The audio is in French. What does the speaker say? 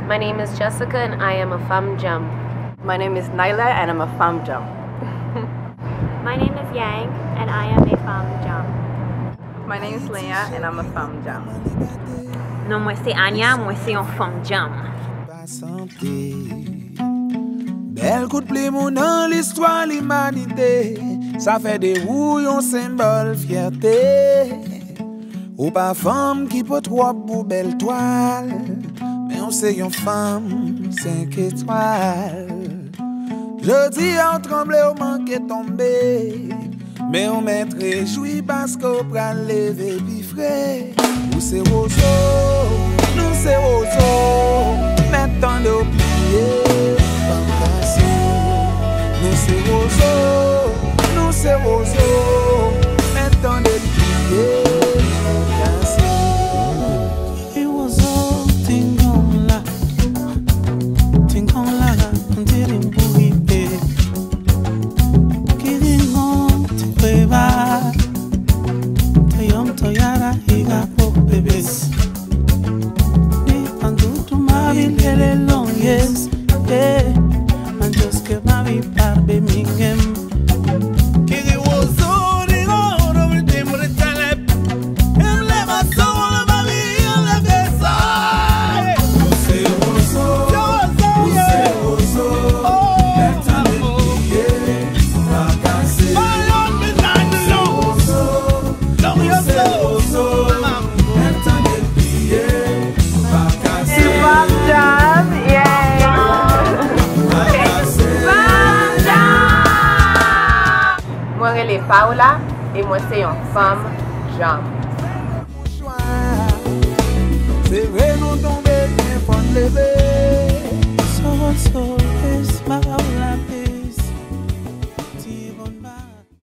My name is Jessica and I am a femme jump. My name is Nyla and I'm a femme jump. My name is Yang and I am a femme jump. My name is Leah and I'm a femme jump. Non, moi c'est Anya, moi c'est une femme jump. Bel coup de pli moun dans l'histoire l'humanité. Ça fait des roues un symbole fierté. Ou pas femme qui peut trop pour belle toile. Mais on sait une femme 5 étoiles. Je dis on tremble ou manque tomber. Mais on met réjoui parce qu'on prend lever puis frais. Ou c'est roseau, nous c'est roseau. Maintenant d'oublier. Nous c'est roseau, nous c'est roseau. Maintenant de plier, it was all tingonla, tingonla, until buipe. Kiringon tipeba, toyom toyara higa po bebes. Ni pandu tu mavi lele long yes, yeah. And just get married, baby, mingem. Kiri wozo di goro mi timbre talep. Em leva sola babi en la besa. Você wozo, você wozo. Maintenant de plier, pas casser. Ballon behind the low. Você wozo, maintenant de plier, pas casser. Moi, je suis Paola et moi, c'est une femme jump.